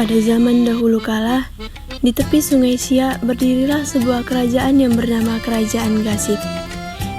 Pada zaman dahulu kala, di tepi sungai Siak berdirilah sebuah kerajaan yang bernama Kerajaan Gasib.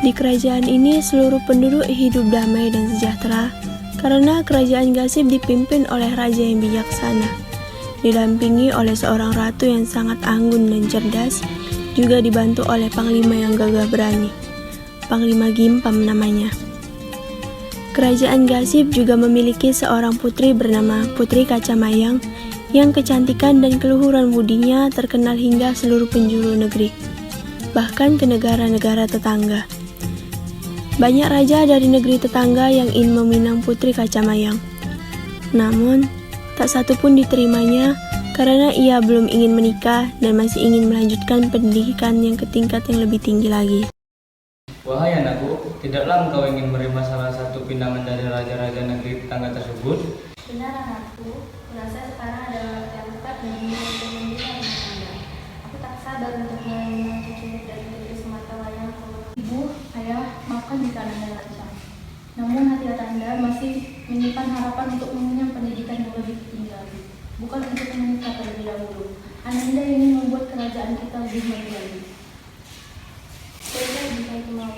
Di kerajaan ini seluruh penduduk hidup damai dan sejahtera karena Kerajaan Gasib dipimpin oleh raja yang bijaksana, didampingi oleh seorang ratu yang sangat anggun dan cerdas, juga dibantu oleh panglima yang gagah berani. Panglima Gimpam namanya. Kerajaan Gasib juga memiliki seorang putri bernama Putri Kacamayang yang kecantikan dan keluhuran budinya terkenal hingga seluruh penjuru negeri, bahkan ke negara-negara tetangga. Banyak raja dari negeri tetangga yang ingin meminang Putri Kacamayang. Namun, tak satu pun diterimanya karena ia belum ingin menikah dan masih ingin melanjutkan pendidikan yang ke tingkat yang lebih tinggi lagi. Wahai anakku, tidaklah engkau ingin menerima salah satu pinangan dari raja-raja negeri tetangga tersebut? Benar anakku, kurasa sekarang adalah waktu yang tepat bagimu untuk membina rumah tangga. Aku tak sabar untuk menerima cucu dari negeri semata wayangku. Ibu, ayah, maafkan jika Anda lancang. Namun hati Anda masih menyimpan harapan untuk mengenyam pendidikan yang lebih tinggi lagi. Bukan untuk menikah terlebih dahulu. Anda ingin membuat kerajaan kita lebih maju lagi. Baiklah jika itu mau,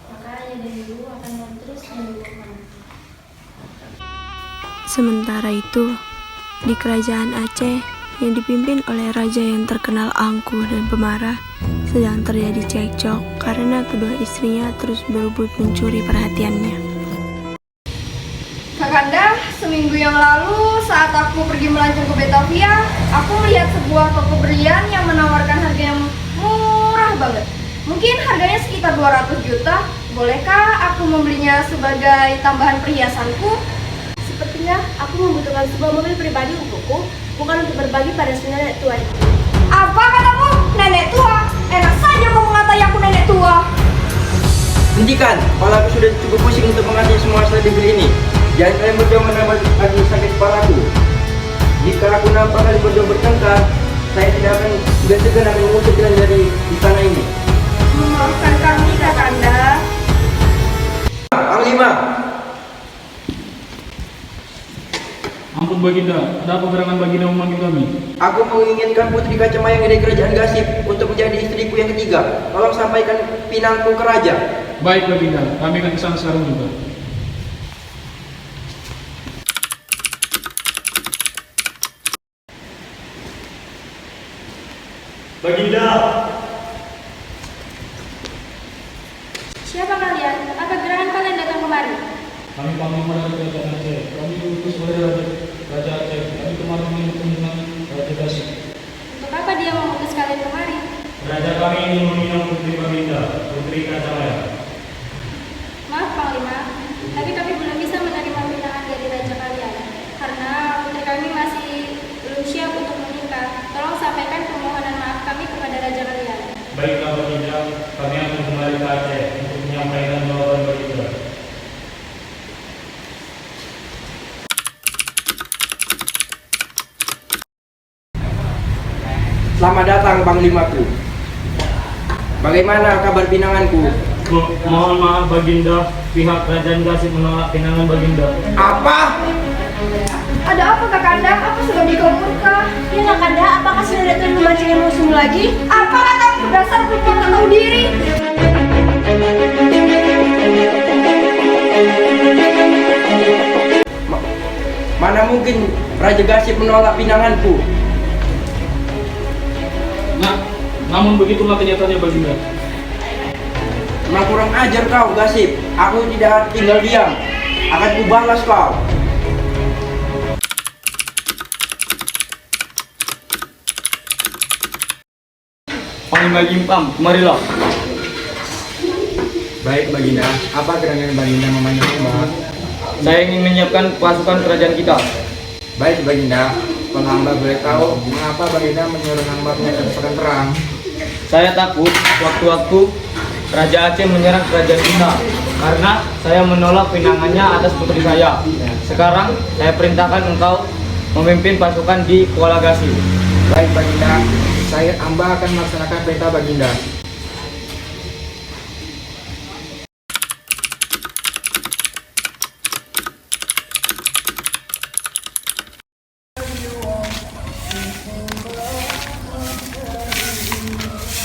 maka ayah dan ibu akan terus mendukung. Sementara itu, di kerajaan Aceh yang dipimpin oleh raja yang terkenal angkuh dan pemarah, sedang terjadi cekcok karena kedua istrinya terus berebut mencuri perhatiannya. Kakanda, seminggu yang lalu saat aku pergi melancong ke Batavia, aku melihat sebuah toko berlian yang menawarkan harga yang murah banget. Mungkin harganya sekitar 200 juta. Bolehkah aku membelinya sebagai tambahan perhiasanku? Sepertinya aku membutuhkan sebuah mobil pribadi untukku, bukan untuk berbagi pada si nenek tua itu. Apa katamu? Nenek tua? Enak saja kau mengatai aku nenek tua. Hentikan, kepala aku sudah cukup pusing untuk mengatai semua hasil debil ini. Jangan kalian berdua menambah lagi sakit kepalaku. Jika aku nampak kalian berdua bertengkar, saya tidak akan segan-segan akan mengusir kalian dari istana ini. Memaafkan kami, Kakanda. Panglima. Ampun Baginda, ada apa gerangan Baginda memanggil kami? Aku menginginkan Putri Kacamayang dari Kerajaan Gasib untuk menjadi istriku yang ketiga. Tolong sampaikan pinangku ke raja. Baik Baginda, kami akan kesana sekarang juga. Baginda! Siapa kalian? Apa gerangan kalian datang kemari? Kami panglima dari Kerajaan Aceh. Kami diutus oleh Raja Aceh. Kami kemarin mengunjungi Raja Gasib. Untuk apa dia mengutus kalian kemari? Raja kami ingin meminang Putri Baginda, Putri Kacamayang. Maaf Panglima, tapi kami belum bisa menerima pinangan dari raja kalian karena putri kami masih belum siap untuk menikah. Tolong sampaikan permohonan maaf kami kepada raja kalian. Baiklah Baginda, kami akan kembali ke Aceh untuk menyampaikan jawaban Baginda. Selamat datang Panglimaku. Bagaimana kabar pinanganku? Mohon maaf Baginda, pihak Kerajaan Gasib menolak pinangan Baginda. Apa? Ada apa Kakanda? Apa sudah dikau murka? Ya Kakanda, apakah sudah datang memancing musuh lagi? Apa katamu? dasar perempuan tak tahu diri. Mana mungkin Raja Gasip menolak pinanganku? Nah, namun begitulah kenyataannya Baginda. Memang kurang ajar kau, Gasip. Aku tidak tinggal diam. Akan kubalas kau. Panglima Gimpam, kemarilah. Baik, Baginda. Apa gerangan Baginda memanggil Mbak? Saya ingin menyiapkan pasukan kerajaan kita. Baik, Baginda. Kalau hamba boleh tahu, mengapa Baginda menyuruh hamba menyiapkan pasukan perang? Saya takut waktu-waktu Raja Aceh menyerang kerajaan kita karena saya menolak pinangannya atas putri saya. Sekarang saya perintahkan engkau memimpin pasukan di Kuala Gasip. Baik, Baginda. Hamba akan melaksanakan perintah Baginda.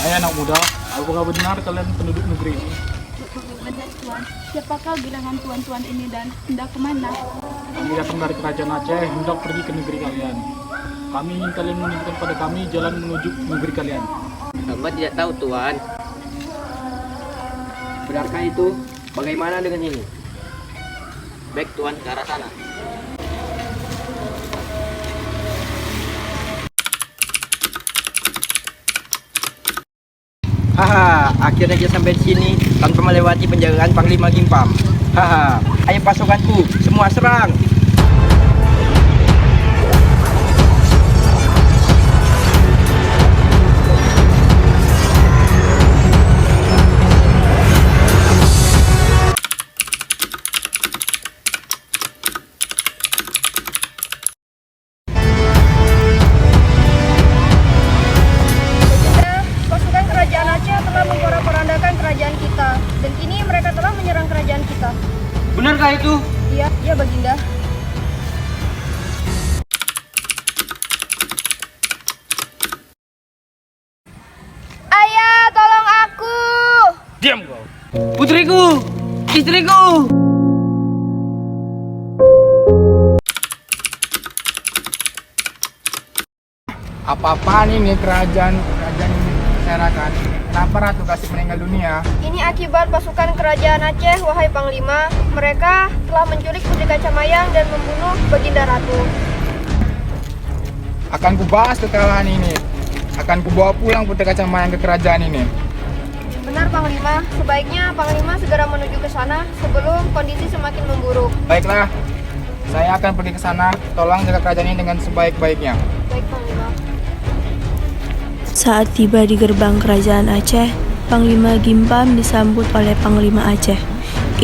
Hai anak muda, apakah benar kalian penduduk negeri ini? Benar Tuan, siapakah gerangan tuan-tuan ini dan hendak kemana? Kami datang dari kerajaan Aceh, hendak pergi ke negeri kalian. Kami ingin kalian menunjukkan pada kami jalan menuju negeri kalian. Hamba tidak tahu, Tuan. Benarkah itu? Bagaimana dengan ini? Baik, Tuan, ke arah sana. Haha, akhirnya kita sampai di sini tanpa melewati penjagaan Panglima Gimpam. Haha, ayo pasukanku, semua serang! Pasukan kerajaan Aceh telah memporak-porandakan kerajaan kita, dan kini mereka telah menyerang kerajaan kita. Benarkah itu? Iya, iya Baginda. Ayah, tolong aku! Diam kau! Putriku! Istriku! Apa-apaan ini kerajaan ini masyarakat? Kenapa Ratu Gasip meninggal dunia? Ini akibat pasukan kerajaan Aceh, wahai Panglima. Mereka telah menculik Putri Kacamayang dan membunuh Baginda Ratu. Akan kubahas kekalahan ini. Akan kubawa pulang Putri Kacamayang ke kerajaan ini. Benar Panglima, sebaiknya Panglima segera menuju ke sana sebelum kondisi semakin memburuk. Baiklah, saya akan pergi ke sana. Tolong jaga kerajaan ini dengan sebaik-baiknya. Baik Panglima. Saat tiba di gerbang kerajaan Aceh, Panglima Gimpam disambut oleh Panglima Aceh.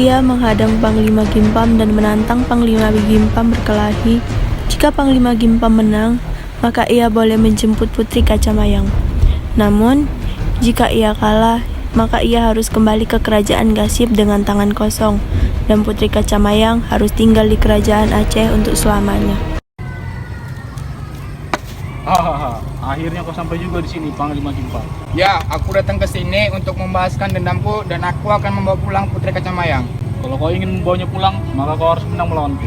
Ia menghadang Panglima Gimpam dan menantang Panglima Gimpam berkelahi. Jika Panglima Gimpam menang, maka ia boleh menjemput Putri Kacamayang. Namun, jika ia kalah, maka ia harus kembali ke kerajaan Gasip dengan tangan kosong, dan Putri Kacamayang harus tinggal di kerajaan Aceh untuk selamanya. Hahaha, akhirnya kau sampai juga di sini, Panglima Gimpam. Ya, aku datang ke sini untuk membahaskan dendamku dan aku akan membawa pulang Putri Kacamayang. Kalau kau ingin membawanya pulang, maka kau harus menang melawanku.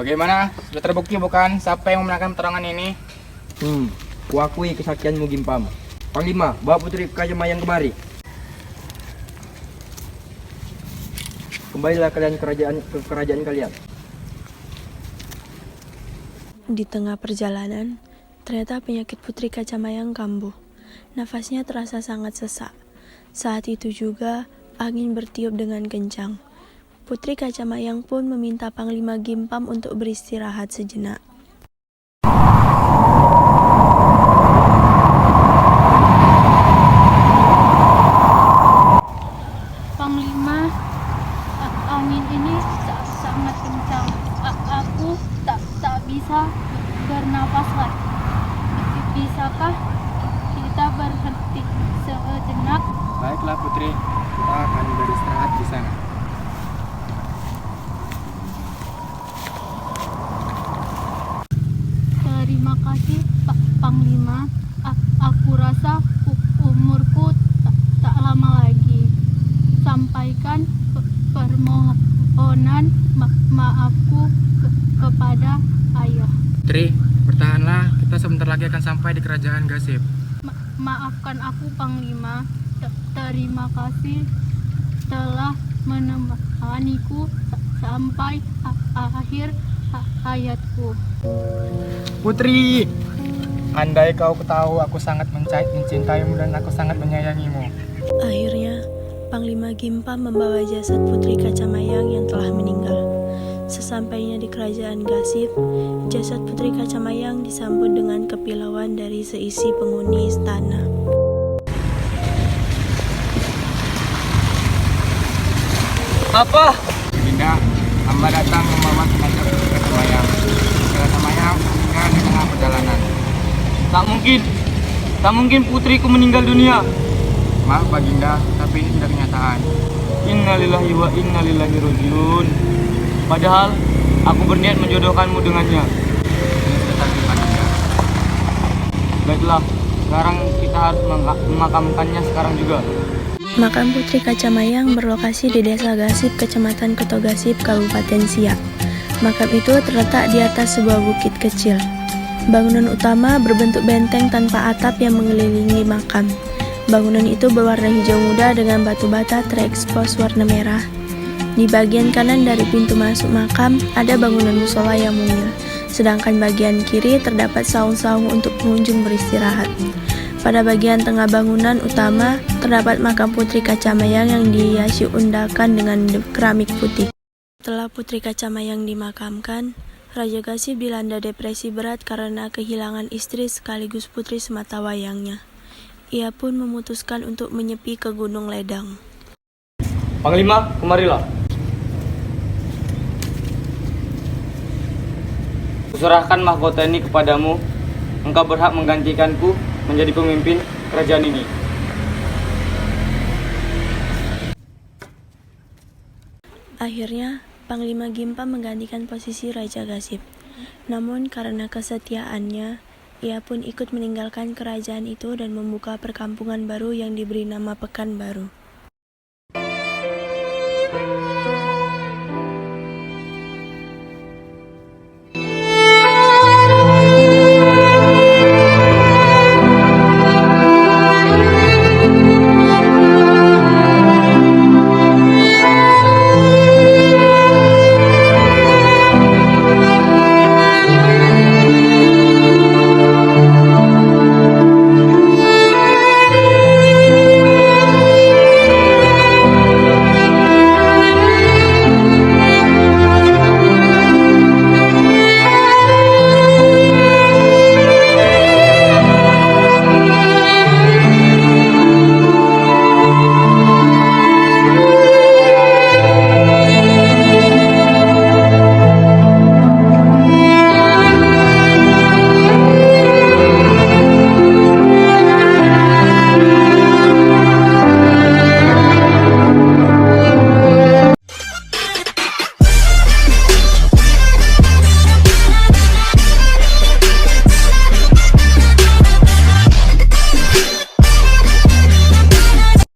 Bagaimana? Sudah terbukti bukan siapa yang memenangkan pertarungan ini? Kuakui kesaktianmu Gimpam. Panglima, bawa Putri Kacamayang kemari. Kembalilah kalian ke kerajaan kalian. Di tengah perjalanan, ternyata penyakit Putri Kacamayang kambuh. Nafasnya terasa sangat sesak. Saat itu juga, angin bertiup dengan kencang. Putri Kacamayang pun meminta Panglima Gimpam untuk beristirahat sejenak. Panglima, angin ini sangat kencang. Aku tak bisa bernapas lagi. Bisakah kita berhenti sejenak? Baiklah Putri, kita akan beristirahat di sana. Panglima, aku rasa umurku tak lama lagi. Sampaikan permohonan maafku kepada ayah. Putri, bertahanlah, kita sebentar lagi akan sampai di kerajaan Gasip. Maafkan aku Panglima. Terima kasih telah menemaniku sampai akhir hayatku. Putri, andai kau tahu aku sangat mencintaimu dan aku sangat menyayangimu. Akhirnya, Panglima Gimpa membawa jasad Putri Kacamayang yang telah meninggal. Sesampainya di kerajaan Gasip, jasad Putri Kacamayang disambut dengan kepilauan dari seisi penghuni istana. Apa? Dinda, hamba datang membawa jenazah Putri Kacamayang. Kacamayang meninggal di tengah perjalanan. Tak mungkin putriku meninggal dunia. Maaf Baginda, tapi ini tidak kenyataan. Innalillahi wa innalillahi rajiun. Padahal aku berniat menjodohkanmu dengannya. Ini sudah takdir Baginda. Baiklah, sekarang kita harus memakamkannya sekarang juga. Makam Putri Kacamayang berlokasi di Desa Gasip, Kecamatan Kertogasip, Kabupaten Siak. Makam itu terletak di atas sebuah bukit kecil. Bangunan utama berbentuk benteng tanpa atap yang mengelilingi makam. Bangunan itu berwarna hijau muda dengan batu bata terekspos warna merah. Di bagian kanan dari pintu masuk makam ada bangunan musola yang mungil, sedangkan bagian kiri terdapat saung-saung untuk pengunjung beristirahat. Pada bagian tengah bangunan utama terdapat makam Putri Kacamayang yang dihiasi undakan dengan keramik putih. Setelah Putri Kacamayang dimakamkan, Raja Gasip dilanda depresi berat karena kehilangan istri sekaligus putri sematawayangnya. Ia pun memutuskan untuk menyepi ke Gunung Ledang. Panglima, kemarilah. Kuserahkan mahkota ini kepadamu. Engkau berhak menggantikanku menjadi pemimpin kerajaan ini. Akhirnya, Panglima Gimpa menggantikan posisi Raja Gasip. Namun karena kesetiaannya, ia pun ikut meninggalkan kerajaan itu dan membuka perkampungan baru yang diberi nama Pekanbaru.